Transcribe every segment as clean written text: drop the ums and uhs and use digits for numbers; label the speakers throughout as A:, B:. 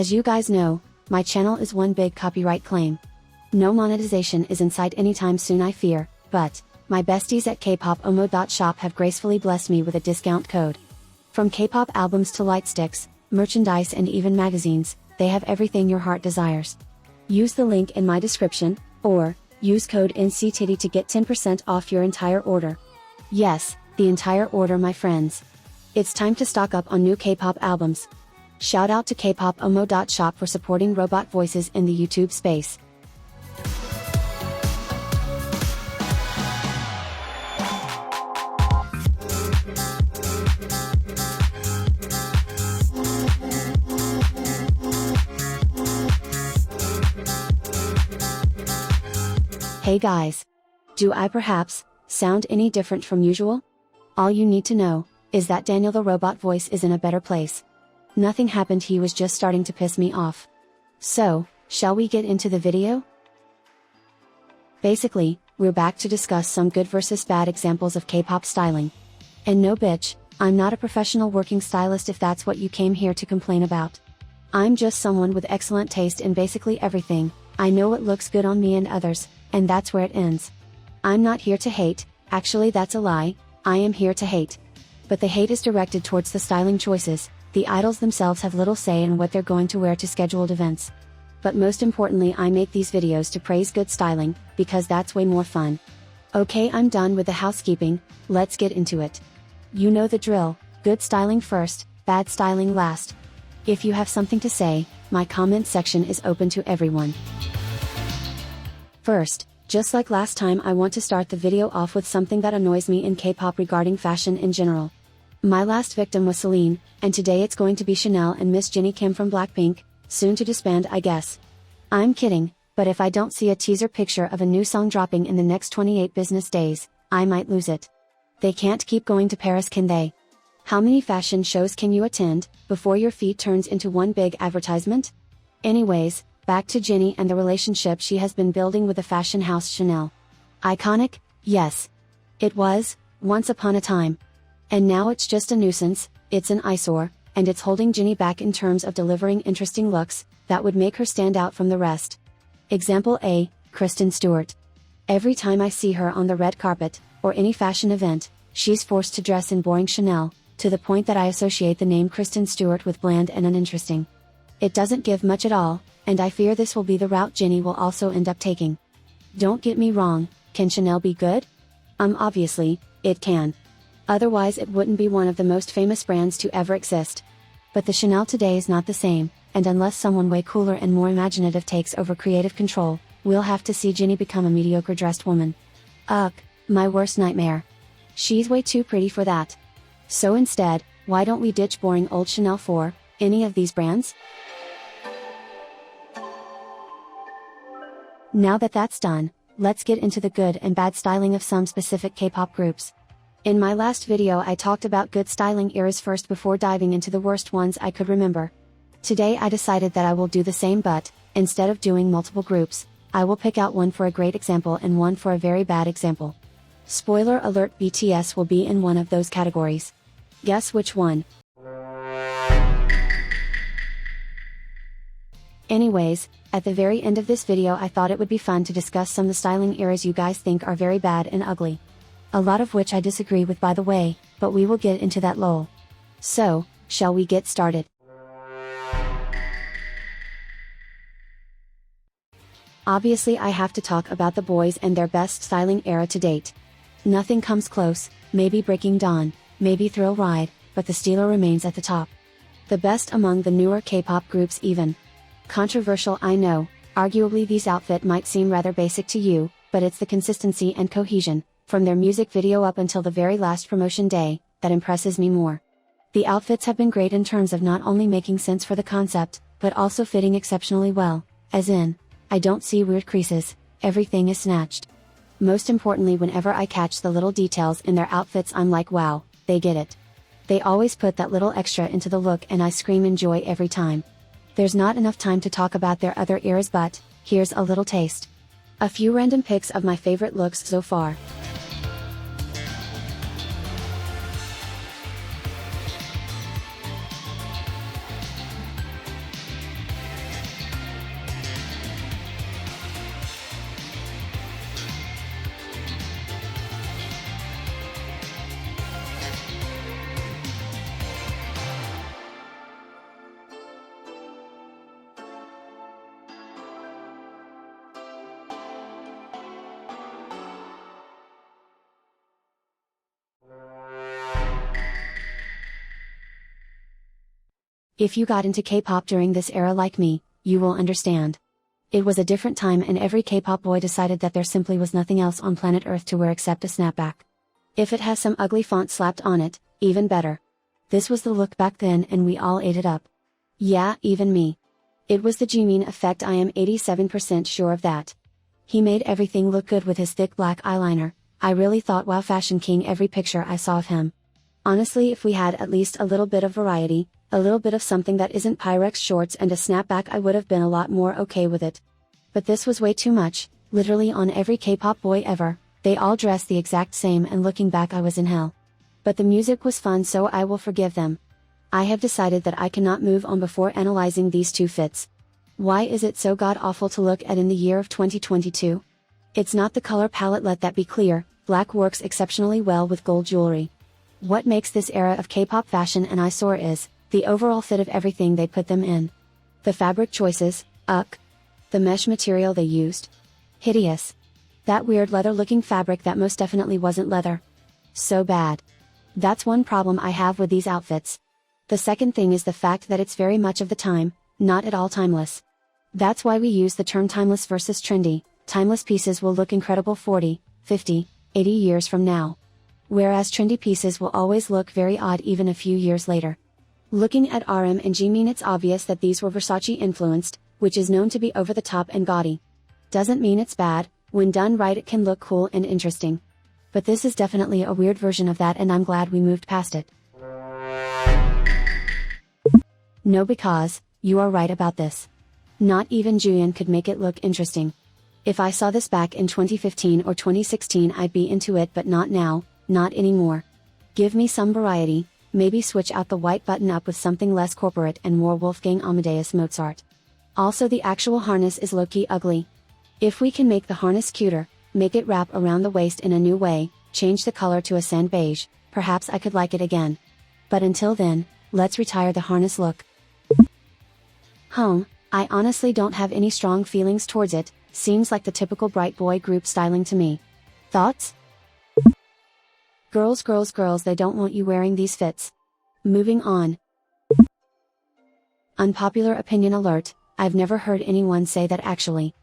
A: As you guys know, my channel is one big copyright claim. No monetization is in sight anytime soon, I fear, but my besties at Kpop have gracefully blessed me with a discount code. From K-pop albums to light sticks, merchandise and even magazines, they have everything your heart desires. Use the link in my description, or use code NCTITTY to get 10% off your entire order. Yes, the entire order, my friends. It's time to stock up on new K-pop albums. Shout out to Kpop for supporting robot voices in the YouTube space. Hey guys! Do I perhaps sound any different from usual? All you need to know is that Daniel the robot voice is in a better place. Nothing happened, he was just starting to piss me off. So, shall we get into the video? Basically, we're back to discuss some good versus bad examples of K-pop styling. And no bitch, I'm not a professional working stylist if that's what you came here to complain about. I'm just someone with excellent taste in basically everything. I know what looks good on me and others, and that's where it ends. I'm not here to hate, actually that's a lie, I am here to hate. But the hate is directed towards the styling choices. The idols themselves have little say in what they're going to wear to scheduled events. But most importantly, I make these videos to praise good styling, because that's way more fun. Okay, I'm done with the housekeeping, let's get into it. You know the drill, good styling first, bad styling last. If you have something to say, my comment section is open to everyone. First, just like last time, I want to start the video off with something that annoys me in K-pop regarding fashion in general. My last victim was Celine, and today it's going to be Chanel and Miss Jennie Kim from Blackpink, soon to disband I guess. I'm kidding, but if I don't see a teaser picture of a new song dropping in the next 28 business days, I might lose it. They can't keep going to Paris, can they? How many fashion shows can you attend, before your feed turns into one big advertisement? Anyways, back to Jennie and the relationship she has been building with the fashion house Chanel. Iconic? Yes. It was, once upon a time. And now it's just a nuisance, it's an eyesore, and it's holding Jennie back in terms of delivering interesting looks that would make her stand out from the rest. Example A, Kristen Stewart. Every time I see her on the red carpet, or any fashion event, she's forced to dress in boring Chanel, to the point that I associate the name Kristen Stewart with bland and uninteresting. It doesn't give much at all, and I fear this will be the route Jennie will also end up taking. Don't get me wrong, can Chanel be good? Obviously, it can. Otherwise it wouldn't be one of the most famous brands to ever exist. But the Chanel today is not the same, and unless someone way cooler and more imaginative takes over creative control, we'll have to see Jennie become a mediocre dressed woman. Ugh, my worst nightmare. She's way too pretty for that. So instead, why don't we ditch boring old Chanel for any of these brands? Now that that's done, let's get into the good and bad styling of some specific K-pop groups. In my last video I talked about good styling eras first before diving into the worst ones I could remember. Today I decided that I will do the same, but instead of doing multiple groups, I will pick out one for a great example and one for a very bad example. Spoiler alert, BTS will be in one of those categories. Guess which one? Anyways, at the very end of this video I thought it would be fun to discuss some of the styling eras you guys think are very bad and ugly. A lot of which I disagree with, by the way, but we will get into that lol. So, shall we get started? Obviously I have to talk about the boys and their best styling era to date. Nothing comes close, maybe Breaking Dawn, maybe Thrill Ride, but the Steeler remains at the top. The best among the newer K-pop groups even. Controversial, I know, arguably these outfits might seem rather basic to you, but it's the consistency and cohesion, from their music video up until the very last promotion day, that impresses me more. The outfits have been great in terms of not only making sense for the concept, but also fitting exceptionally well, as in, I don't see weird creases, everything is snatched. Most importantly, whenever I catch the little details in their outfits I'm like, wow, they get it. They always put that little extra into the look and I scream enjoy every time. There's not enough time to talk about their other eras, but here's a little taste. A few random pics of my favorite looks so far. If you got into K-pop during this era like me, you will understand. It was a different time and every K-pop boy decided that there simply was nothing else on planet Earth to wear except a snapback. If it has some ugly font slapped on it, even better. This was the look back then and we all ate it up. Yeah, even me. It was the Jimin effect, I am 87% sure of that. He made everything look good with his thick black eyeliner. I really thought wow, fashion king every picture I saw of him. Honestly, if we had at least a little bit of variety, a little bit of something that isn't Pyrex shorts and a snapback, I would have been a lot more okay with it. But this was way too much, literally on every K-pop boy ever, they all dressed the exact same and looking back I was in hell. But the music was fun, so I will forgive them. I have decided that I cannot move on before analyzing these two fits. Why is it so god-awful to look at in the year of 2022? It's not the color palette, let that be clear. Black works exceptionally well with gold jewelry. What makes this era of K-pop fashion an eyesore is the overall fit of everything they put them in. The fabric choices, the mesh material they used. Hideous. That weird leather-looking fabric that most definitely wasn't leather. So bad. That's one problem I have with these outfits. The second thing is the fact that it's very much of the time, not at all timeless. That's why we use the term timeless versus trendy. Timeless pieces will look incredible 40, 50, 80 years from now. Whereas trendy pieces will always look very odd even a few years later. Looking at RM and Jimin, it's obvious that these were Versace influenced, which is known to be over the top and gaudy. Doesn't mean it's bad, when done right it can look cool and interesting. But this is definitely a weird version of that and I'm glad we moved past it. No, because, you are right about this. Not even Julian could make it look interesting. If I saw this back in 2015 or 2016 I'd be into it, but not now, not anymore. Give me some variety, maybe switch out the white button up with something less corporate and more Wolfgang Amadeus Mozart. Also, the actual harness is low-key ugly. If we can make the harness cuter, make it wrap around the waist in a new way, change the color to a sand beige, perhaps I could like it again. But until then, let's retire the harness look. I honestly don't have any strong feelings towards it, seems like the typical bright boy group styling to me. Thoughts? Girls, they don't want you wearing these fits. Moving on. Unpopular opinion alert, I've never heard anyone say that actually.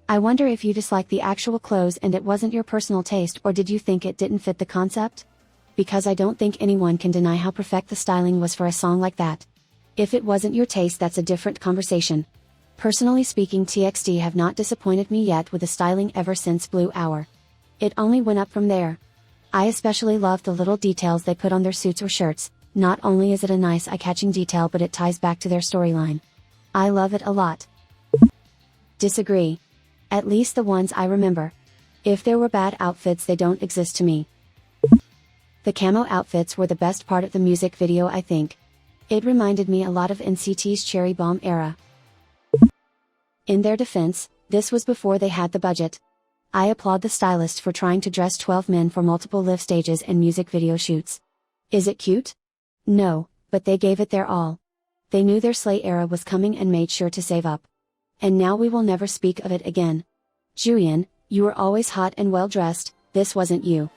A: I wonder if you dislike the actual clothes and it wasn't your personal taste, or did you think it didn't fit the concept? Because I don't think anyone can deny how perfect the styling was for a song like that. If it wasn't your taste, that's a different conversation. Personally speaking, TXT have not disappointed me yet with the styling ever since Blue Hour. It only went up from there. I especially love the little details they put on their suits or shirts. Not only is it a nice eye-catching detail, but it ties back to their storyline. I love it a lot. Disagree. At least the ones I remember. If there were bad outfits, they don't exist to me. The camo outfits were the best part of the music video, I think. It reminded me a lot of NCT's Cherry Bomb era. In their defense, this was before they had the budget. I applaud the stylist for trying to dress 12 men for multiple live stages and music video shoots. Is it cute? No, but they gave it their all. They knew their Slay era was coming and made sure to save up. And now we will never speak of it again. Julian, you were always hot and well dressed, this wasn't you.